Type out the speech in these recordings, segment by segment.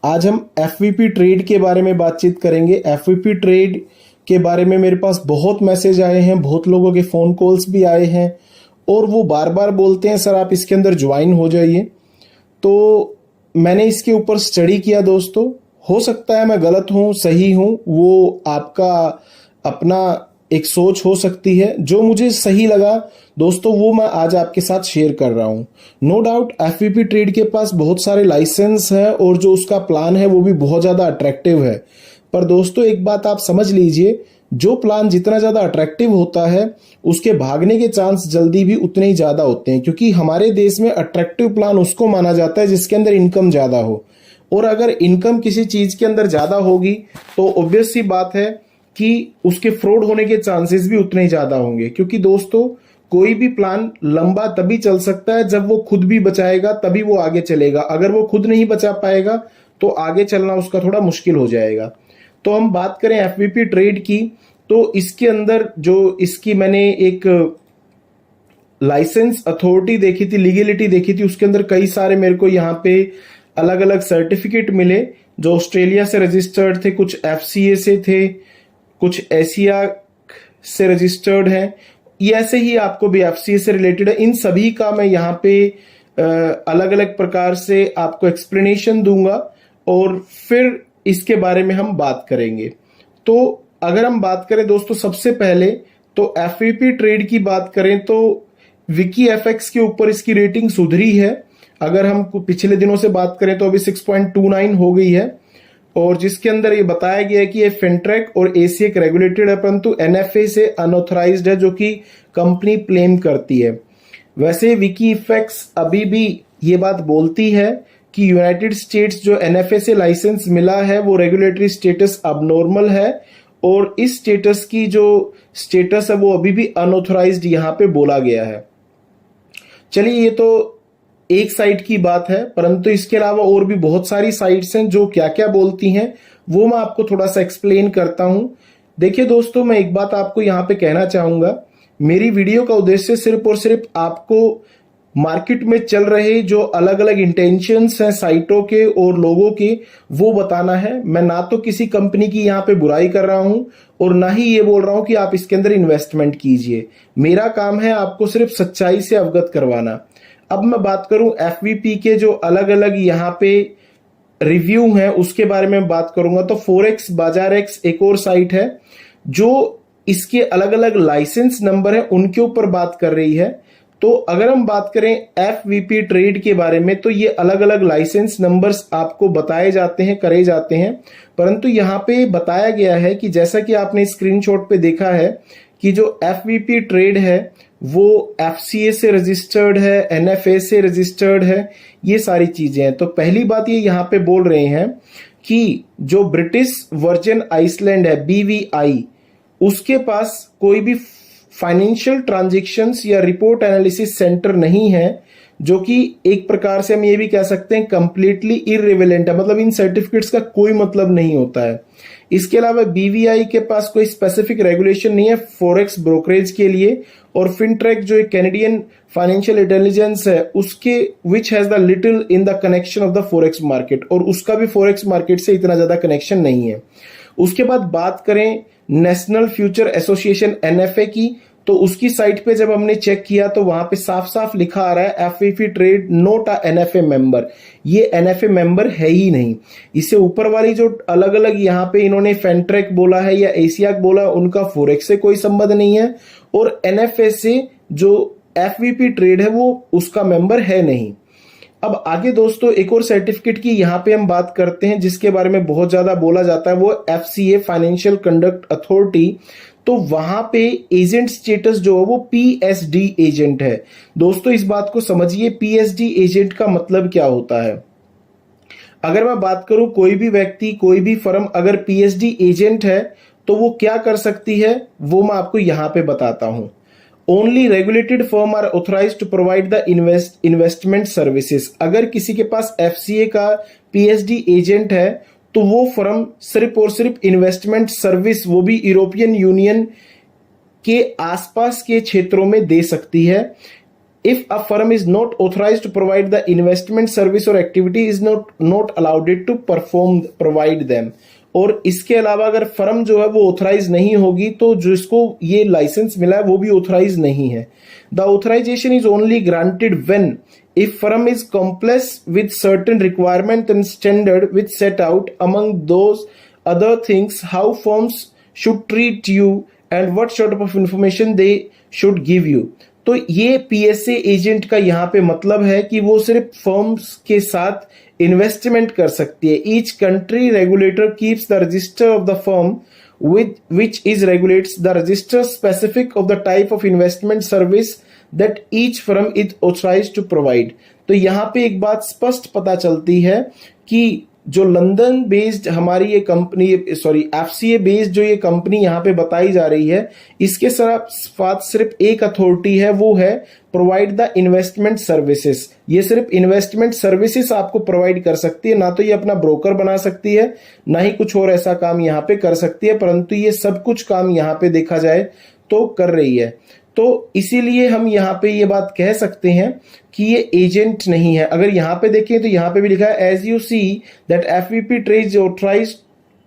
आज हम एफवीपी ट्रेड के बारे में बातचीत करेंगे। एफवीपी ट्रेड के बारे में मेरे पास बहुत मैसेज आए हैं, बहुत लोगों के फ़ोन कॉल्स भी आए हैं और वो बार बार बोलते हैं सर आप इसके अंदर ज्वाइन हो जाइए। तो मैंने इसके ऊपर स्टडी किया दोस्तों। हो सकता है मैं गलत हूँ, सही हूँ, वो आपका अपना एक सोच हो सकती है। जो मुझे सही लगा दोस्तों वो मैं आज आपके साथ शेयर कर रहा हूँ। नो डाउट एफवीपी ट्रेड के पास बहुत सारे लाइसेंस है और जो उसका प्लान है वो भी बहुत ज़्यादा अट्रैक्टिव है। पर दोस्तों एक बात आप समझ लीजिए, जो प्लान जितना ज़्यादा अट्रैक्टिव होता है उसके भागने के चांस जल्दी भी उतने ही ज़्यादा होते हैं, क्योंकि हमारे देश में अट्रैक्टिव प्लान उसको माना जाता है जिसके अंदर इनकम ज़्यादा हो। और अगर इनकम किसी चीज़ के अंदर ज़्यादा होगी तो ऑब्वियस सी बात है कि उसके फ्रॉड होने के चांसेस भी उतने ही ज्यादा होंगे। क्योंकि दोस्तों कोई भी प्लान लंबा तभी चल सकता है जब वो खुद भी बचाएगा, तभी वो आगे चलेगा। अगर वो खुद नहीं बचा पाएगा तो आगे चलना उसका थोड़ा मुश्किल हो जाएगा। तो हम बात करें एफवीपी ट्रेड की, तो इसके अंदर जो इसकी मैंने एक लाइसेंस अथॉरिटी देखी थी, लीगलिटी देखी थी, उसके अंदर कई सारे मेरे को यहाँ पे अलग अलग सर्टिफिकेट मिले जो ऑस्ट्रेलिया से रजिस्टर्ड थे, कुछ एफसीए से थे, कुछ एशिया से रजिस्टर्ड है। ये ऐसे ही आपको भी एफसीए से रिलेटेड है। इन सभी का मैं यहाँ पे अलग अलग प्रकार से आपको एक्सप्लेनेशन दूंगा और फिर इसके बारे में हम बात करेंगे। तो अगर हम बात करें दोस्तों सबसे पहले तो एफवीपी ट्रेड की बात करें तो विकी एफएक्स के ऊपर इसकी रेटिंग सुधरी है। अगर हम पिछले दिनों से बात करें तो अभी 6.29 हो गई है, और जिसके अंदर ये बताया गया है कि ये फिनट्रैक और एसीएक रेगुलेटेड है परंतु एनएफए से अनऑथराइज्ड है, जो कि कंपनी क्लेम करती है। वैसे विकी इफेक्ट्स अभी भी ये बात बोलती है कि यूनाइटेड स्टेट्स जो एनएफए से लाइसेंस मिला है वो रेगुलेटरी स्टेटस अबनॉर्मल है और इस स्टेटस की जो स्टेटस है वो अभी भी अनऑथराइज्ड यहाँ पे बोला गया है। चलिए ये तो एक साइट की बात है, परंतु इसके अलावा और भी बहुत सारी साइट्स हैं जो क्या क्या बोलती हैं वो मैं आपको थोड़ा सा एक्सप्लेन करता हूं। देखिए दोस्तों मैं एक बात आपको यहां पे कहना चाहूंगा, मेरी वीडियो का उद्देश्य सिर्फ और सिर्फ आपको मार्केट में चल रहे जो अलग अलग इंटेंशंस हैं साइटों के और लोगों के वो बताना है। मैं ना तो किसी कंपनी की यहाँ पे बुराई कर रहा हूं और ना ही ये बोल रहा हूं कि आप इसके अंदर इन्वेस्टमेंट कीजिए। मेरा काम है आपको सिर्फ सच्चाई से अवगत करवाना। अब मैं बात करूं एफवीपी के जो अलग अलग यहाँ पे रिव्यू हैं उसके बारे में बात करूंगा तो फोरेक्स बाजार एक्स एक और साइट है जो इसके अलग अलग लाइसेंस नंबर है उनके ऊपर बात कर रही है। तो अगर हम बात करें एफवीपी ट्रेड के बारे में तो ये अलग अलग लाइसेंस नंबर्स आपको बताए जाते हैं, करे जाते हैं, परंतु यहाँ पे बताया गया है कि जैसा कि आपने स्क्रीनशॉट पे देखा है कि जो एफवीपी ट्रेड है वो एफसीए से रजिस्टर्ड है, एनएफए से रजिस्टर्ड है, ये सारी चीजें हैं। तो पहली बात ये यहाँ पे बोल रहे हैं कि जो ब्रिटिश वर्जिन आइसलैंड है बीवीआई, उसके पास कोई भी फाइनेंशियल ट्रांजैक्शंस या रिपोर्ट एनालिसिस सेंटर नहीं है, जो कि एक प्रकार से हम ये भी कह सकते हैं कंप्लीटली इररिलेवेंट है, मतलब इन सर्टिफिकेट्स का कोई मतलब नहीं होता है। इसके अलावा बीवीआई के पास कोई स्पेसिफिक रेगुलेशन नहीं है फॉरेक्स ब्रोकरेज के लिए, और फिनट्रैक जो एक कैनेडियन फाइनेंशियल इंटेलिजेंस है उसके which has the little in the connection of the forex market, और उसका भी फॉरेक्स मार्केट से इतना ज्यादा कनेक्शन नहीं है। उसके बाद बात करें नेशनल फ्यूचर एसोसिएशन एनएफए की, तो उसकी साइट पे जब हमने चेक किया तो वहां पे साफ साफ लिखा आ रहा है FVP trade not a NFA member. ये एनएफए मेंबर है ही नहीं। इससे ऊपर वाली जो अलग अलग यहाँ पे इन्होंने फेंट्रेक बोला है या एशियाक बोला, उनका फोरेक्स से कोई संबंध नहीं है, और एनएफए से जो एफवीपी ट्रेड है वो उसका मेंबर है नहीं। अब आगे दोस्तों एक और सर्टिफिकेट की यहाँ पे हम बात करते हैं जिसके बारे में बहुत ज्यादा बोला जाता है, वो एफसीए फाइनेंशियल कंडक्ट अथॉरिटी। तो वहां पे एजेंट स्टेटस जो है वो पीएसडी एजेंट है। दोस्तों इस बात को समझिए, पीएसडी एजेंट का मतलब क्या होता है। अगर मैं बात करूं कोई भी व्यक्ति, कोई भी फर्म अगर पीएसडी एजेंट है तो वो क्या कर सकती है वो मैं आपको यहां पे बताता हूं। Only regulated firm are authorized to provide the investment services. अगर किसी के पास एफसीए का पीएसडी एजेंट है तो वो फर्म सिर्फ और सिर्फ इन्वेस्टमेंट सर्विस, वो भी यूरोपियन यूनियन के आसपास के क्षेत्रों में दे सकती है। If a firm is not authorized to provide the investment service or activity is not allowed it to provide them. और इसके अलावा अगर फर्म जो है वो ऑथराइज नहीं होगी तो जिसको ये लाइसेंस मिला है वो भी ऑथराइज नहीं है. The authorization is only granted when if firm is complies with certain requirement and standard which set out among those other things how firms should treat you and what sort of information they should give you. तो ये PSA agent का यहाँ पे मतलब है कि वो सिर्फ फर्म्स के साथ इन्वेस्टमेंट कर सकती है. Each country regulator keeps the register of the firm with which is regulates the register specific of the type of investment service that each firm is authorized to provide. तो यहाँ पे एक बात स्पष्ट पता चलती है कि जो लंदन बेस्ड हमारी ये कंपनी एफसीए बेस्ड जो ये कंपनी यहाँ पे बताई जा रही है इसके साथ सिर्फ एक अथॉरिटी है, वो है प्रोवाइड द इन्वेस्टमेंट सर्विसेज. ये सिर्फ इन्वेस्टमेंट सर्विसेज आपको प्रोवाइड कर सकती है, ना तो ये अपना ब्रोकर बना सकती है ना ही कुछ और ऐसा काम यहाँ पे कर सकती है, परंतु ये सब कुछ काम यहाँ पे देखा जाए तो कर रही है. तो इसीलिए हम यहाँ पे ये बात कह सकते हैं कि ये एजेंट नहीं है. अगर यहाँ पे देखें तो यहाँ पे भी लिखा है as you see that FVP trades authorised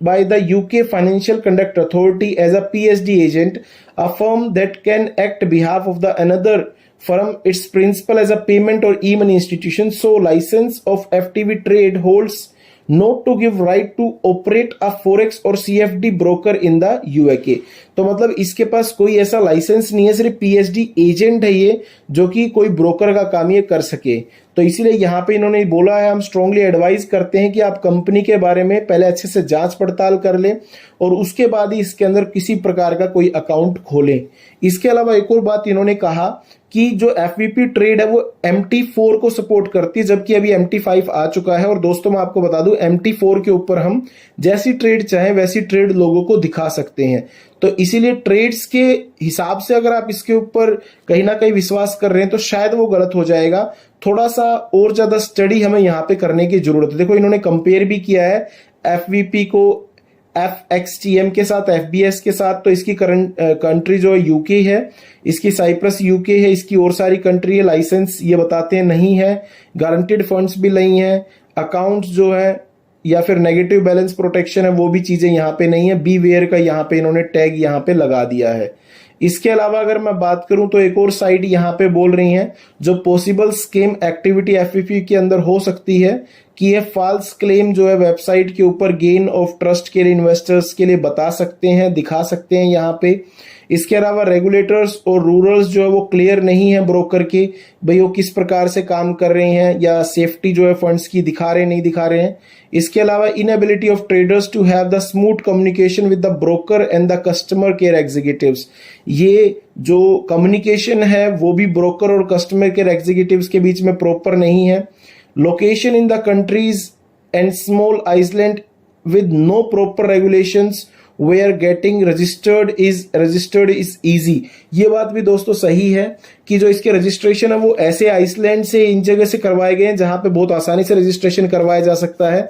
by the UK Financial Conduct Authority as a PSD agent, a firm that can act behalf of the another firm, its principal as a payment or e-money institution. So license of FTV trade holds not to give right to operate a forex or CFD broker in the UAK. तो मतलब इसके पास कोई ऐसा licence नहीं है, सिर्फ PSD agent है ये जो कि कोई ब्रोकर का काम ये कर सके. तो इसीलिए यहाँ पे इन्होंने बोला है हम स्ट्रांगली एडवाइज करते हैं कि आप कंपनी के बारे में पहले अच्छे से जांच पड़ताल कर लें और उसके बाद ही इसके अंदर किसी प्रकार का कोई अकाउंट खोलें. इसके अलावा एक और बात इन्होंने कहा कि जो एफवीपी ट्रेड है वो MT4 को सपोर्ट करती है, जबकि अभी MT5 आ चुका है. और दोस्तों मैं आपको बता दूं MT4 के ऊपर हम जैसी ट्रेड चाहें वैसी ट्रेड लोगों को दिखा सकते हैं. तो इसीलिए ट्रेड्स के हिसाब से अगर आप इसके ऊपर कहीं ना कहीं विश्वास कर रहे हैं तो शायद वो गलत हो जाएगा. थोड़ा सा और ज्यादा स्टडी हमें यहाँ पे करने की जरूरत है. देखो इन्होंने कंपेयर भी किया है एफवीपी को FXTM के साथ, FBS के साथ. तो इसकी करंट कंट्री जो है यूके है, इसकी साइप्रस यूके है, इसकी और सारी कंट्री है. लाइसेंस ये बताते हैं नहीं है, गारंटेड फंड्स भी नहीं है, अकाउंट जो है या फिर नेगेटिव बैलेंस प्रोटेक्शन है वो भी चीजें यहाँ पे नहीं है. बी वेयर का यहाँ पे इन्होंने टैग यहाँ पे लगा दिया है. इसके अलावा अगर मैं बात करूं तो एक और साइड यहाँ पे बोल रही हैं जो पॉसिबल स्कीम एक्टिविटी एफवीपी के अंदर हो सकती है कि ये फॉल्स क्लेम जो है वेबसाइट के ऊपर गेन ऑफ ट्रस्ट के लिए इन्वेस्टर्स के लिए बता सकते हैं, दिखा सकते हैं यहाँ पे. इसके अलावा रेगुलेटर्स और रूलर्स जो है वो क्लियर नहीं है ब्रोकर के, भाई वो किस प्रकार से काम कर रहे हैं या सेफ्टी जो है फंड्स की दिखा रहे हैं नहीं दिखा रहे हैं. इसके अलावा inability of traders to have the smooth communication with the broker and the customer care executives. ये जो कम्युनिकेशन है वो भी ब्रोकर और कस्टमर केयर एग्जीक्यूटिव्स के बीच में प्रॉपर नहीं है. Location in the countries and small island with no proper regulations where getting registered is easy. ये बात भी दोस्तों सही है कि जो इसके रजिस्ट्रेशन है वो ऐसे आइसलैंड से इन जगह से करवाए गए हैं जहां पे बहुत आसानी से रजिस्ट्रेशन करवाया जा सकता है,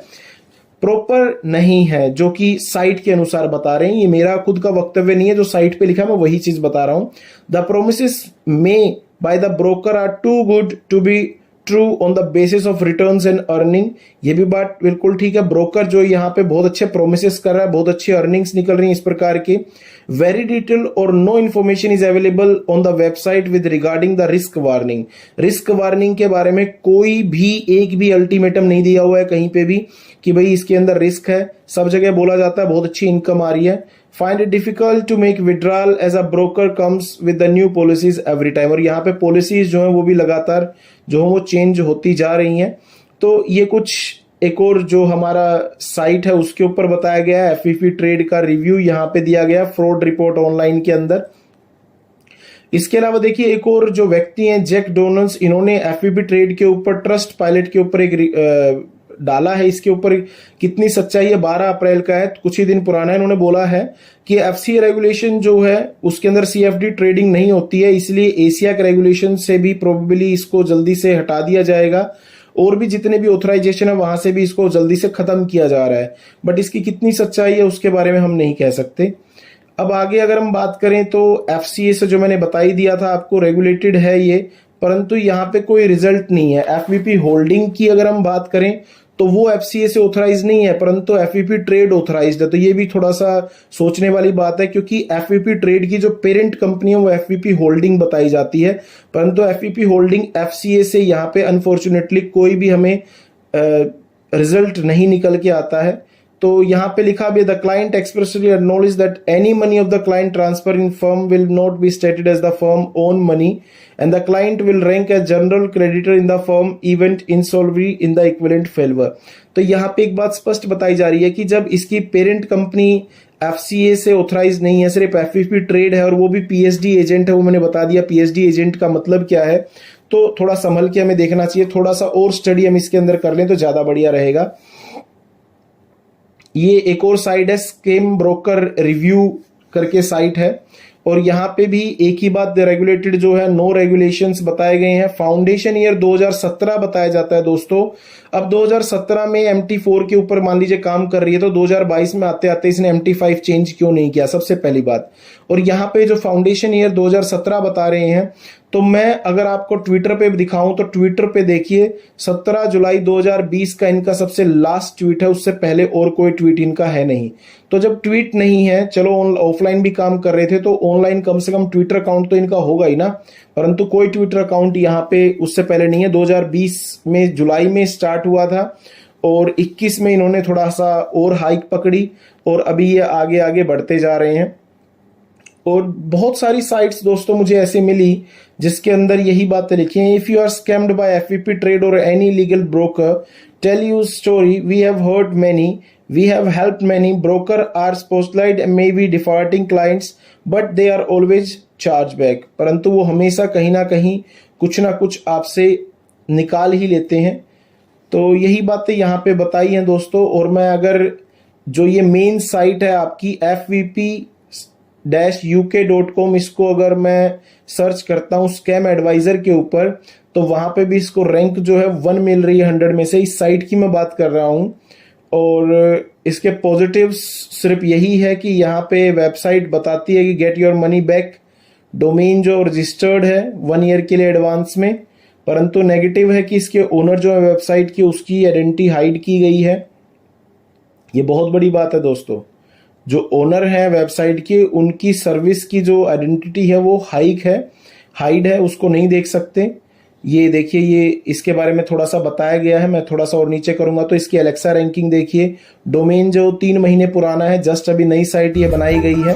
प्रॉपर नहीं है जो कि साइट के अनुसार बता रहे हैं. ये मेरा खुद का वक्तव्य नहीं है, जो साइट पे लिखा है मैं वही चीज बता रहा हूं. The promises made by the broker are too good to be true on the basis of returns and earning. ये भी बात बिल्कुल ठीक है. ब्रोकर जो यहाँ पे बहुत अच्छे प्रोमिसेस कर रहा है, बहुत अच्छी अर्निंग्स निकल रही हैं इस प्रकार के. वेरी डिटेल और no information is available on the website with regarding the risk warning. Risk warning के बारे में कोई भी एक भी अल्टीमेटम नहीं दिया हुआ है कहीं पे भी कि भाई इसके अंदर रिस्क है. सब जगह बोला जाता है बहुत अच्छी इनकम आ रही है. Find it difficult to make withdrawal as a broker comes with the new policies every time. और यहाँ पे पॉलिसीज जो है वो भी लगातार जो है वो चेंज होती जा रही हैं. तो ये कुछ एक और जो हमारा साइट है उसके ऊपर बताया गया है. एफवीपी ट्रेड का रिव्यू यहाँ पे दिया गया फ्रॉड रिपोर्ट ऑनलाइन के अंदर. इसके अलावा देखिए एक और जो व्यक्ति हैं जैक डोनल्स, इन्होंने एफवीपी ट्रेड के ऊपर ट्रस्ट पायलट के ऊपर एक डाला है. इसके ऊपर कितनी सच्चाई है, 12 अप्रैल का है, कुछ ही दिन पुराना है. इन्होंने बोला है कि एफसीए रेगुलेशन जो है उसके अंदर सीएफडी ट्रेडिंग नहीं होती है, इसलिए एशिया के रेगुलेशन से भी प्रोबेबली इसको जल्दी से हटा दिया जाएगा और भी जितने भी ऑथराइजेशन है वहां से भी इसको जल्दी से खत्म किया जा रहा है. बट इसकी कितनी सच्चाई है उसके बारे में हम नहीं कह सकते. अब आगे अगर हम बात करें तो एफसीए से जो मैंने बता ही दिया था आपको, रेगुलेटेड है ये परंतु यहाँ पे कोई रिजल्ट नहीं है। एफवीपी होल्डिंग की अगर हम बात करें तो वो एफसीए से ऑथराइज नहीं है, परंतु एफवीपी ट्रेड ऑथराइज्ड है। तो ये भी थोड़ा सा सोचने वाली बात है, क्योंकि एफवीपी ट्रेड की जो पेरेंट कंपनी है वो एफवीपी होल्डिंग बताई जाती है, परंतु एफवीपी होल्डिंग एफसीए से यहाँ पे अनफॉर्चुनेटली कोई भी हमें रिजल्ट नहीं निकल के आता है। तो यहाँ पे लिखा भी, the client expressly acknowledge that any money of the client transfer in firm will not be stated as the firm own money and the client will rank as general creditor in the firm event insolvency in the equivalent failure. तो यहाँ पे एक बात स्पष्ट बताई जा रही है कि जब इसकी पेरेंट कंपनी एफसीए से ऑथराइज नहीं है, सिर्फ एफवीपी ट्रेड है और वो भी पीएचडी एजेंट है। वो मैंने बता दिया पीएचडी एजेंट का मतलब क्या है, तो थोड़ा संभल के हमें देखना चाहिए, थोड़ा सा और स्टडी हम इसके अंदर कर लें तो ज्यादा बढ़िया रहेगा। ये एक और साइट है, स्केम ब्रोकर रिव्यू करके साइट है, और यहाँ पे भी एक ही बात, रेगुलेटेड जो है नो रेगुलेशंस बताए गए हैं। फाउंडेशन ईयर 2017 बताया जाता है दोस्तों। अब 2017 में MT4 के ऊपर मान लीजिए काम कर रही है, तो 2022 में आते आते इसने MT5 चेंज क्यों नहीं किया, सबसे पहली बात। और यहाँ पे जो फाउंडेशन ईयर 2017 बता रहे हैं, तो मैं अगर आपको ट्विटर पे दिखाऊं तो ट्विटर पे देखिए 17 जुलाई 2020 का इनका सबसे लास्ट ट्वीट है, उससे पहले और कोई ट्वीट इनका है नहीं। तो जब ट्वीट नहीं है, चलो ऑफलाइन भी काम कर रहे थे तो ऑनलाइन कम से कम ट्विटर अकाउंट तो इनका होगा ही ना, परंतु कोई ट्विटर अकाउंट यहाँ पे उससे पहले नहीं है। 2020 में जुलाई में स्टार्ट हुआ था और 21 में इन्होंने थोड़ा सा और हाइक पकड़ी और अभी ये आगे आगे बढ़ते जा रहे हैं। और बहुत सारी साइट्स दोस्तों मुझे ऐसे मिली जिसके अंदर यही बातें लिखी हैं, if you are scammed by FVP trade और any legal broker tell you story, we have heard many, we have helped many, broker are spotlight and may be defaulting clients but they are always charge back. परंतु वो हमेशा कहीं ना कहीं कुछ ना कुछ आपसे निकाल ही लेते हैं। तो यही बातें यहाँ पे बताई हैं दोस्तों। और मैं अगर जो ये मेन साइट है आपकी fvp-uk.com, इसको अगर मैं सर्च करता हूँ स्कैम एडवाइजर के ऊपर, तो वहां पे भी इसको रैंक जो है 1 मिल रही है 100 में से। इस साइट की मैं बात कर रहा हूँ। और इसके पॉजिटिव्स सिर्फ यही है कि यहाँ पे वेबसाइट बताती है कि get your money back, domain जो रजिस्टर्ड है 1 ईयर के लिए एडवांस में। परंतु नेगेटिव है कि इसके ओनर जो है वेबसाइट की, उसकी आइडेंटिटी हाइड की गई है। ये बहुत बड़ी बात है दोस्तों। जो ओनर है वेबसाइट की, उनकी सर्विस की जो आइडेंटिटी है वो हाइड है, उसको नहीं देख सकते। ये देखिए, ये इसके बारे में थोड़ा सा बताया गया है। मैं थोड़ा सा और नीचे करूंगा तो इसकी एलेक्सा रैंकिंग देखिए। डोमेन जो 3 महीने पुराना है, जस्ट अभी नई साइट ये बनाई गई है।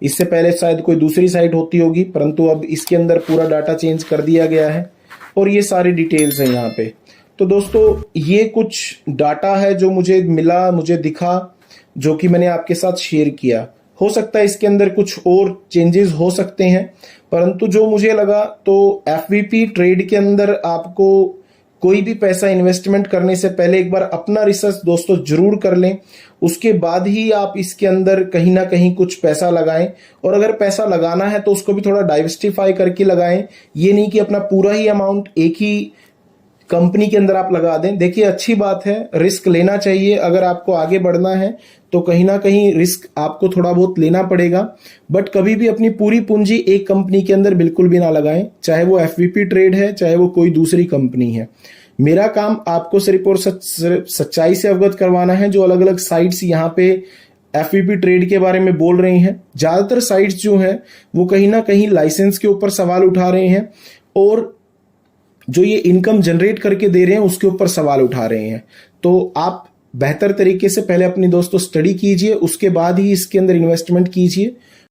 इससे पहले शायद कोई दूसरी साइट होती होगी, परंतु अब इसके अंदर पूरा डाटा चेंज कर दिया गया है और ये सारी डिटेल्स हैं यहाँ पे। तो दोस्तों ये कुछ डाटा है जो मुझे मिला, मुझे दिखा, जो कि मैंने आपके साथ शेयर किया। हो सकता है इसके अंदर कुछ और चेंजेस हो सकते हैं, परंतु जो मुझे लगा, तो एफवीपी ट्रेड के अंदर आपको कोई भी पैसा इन्वेस्टमेंट करने से पहले एक बार अपना रिसर्च दोस्तों जरूर कर लें। उसके बाद ही आप इसके अंदर कहीं ना कहीं कुछ पैसा लगाएं। और अगर पैसा लगाना है तो उसको भी थोड़ा डाइवर्सिफाई करके लगाएं। ये नहीं कि अपना पूरा ही अमाउंट एक ही कंपनी के अंदर आप लगा दें। देखिए, अच्छी बात है, रिस्क लेना चाहिए। अगर आपको आगे बढ़ना है तो कहीं ना कहीं रिस्क आपको थोड़ा बहुत लेना पड़ेगा, बट कभी भी अपनी पूरी पूंजी एक कंपनी के अंदर बिल्कुल भी ना लगाएं, चाहे वो एफवीपी ट्रेड है, चाहे वो कोई दूसरी कंपनी है। मेरा काम आपको सिर्फ और सच्चाई से अवगत करवाना है। जो अलग अलग साइट्स यहाँ पे एफवीपी ट्रेड के बारे में बोल रही हैं, ज्यादातर साइट्स जो हैं वो कहीं ना कहीं लाइसेंस के ऊपर सवाल उठा रहे हैं और जो ये इनकम जनरेट करके दे रहे हैं उसके ऊपर सवाल उठा रहे हैं। तो आप बेहतर तरीके से पहले अपनी दोस्तों स्टडी कीजिए, उसके बाद ही इसके अंदर इन्वेस्टमेंट कीजिए।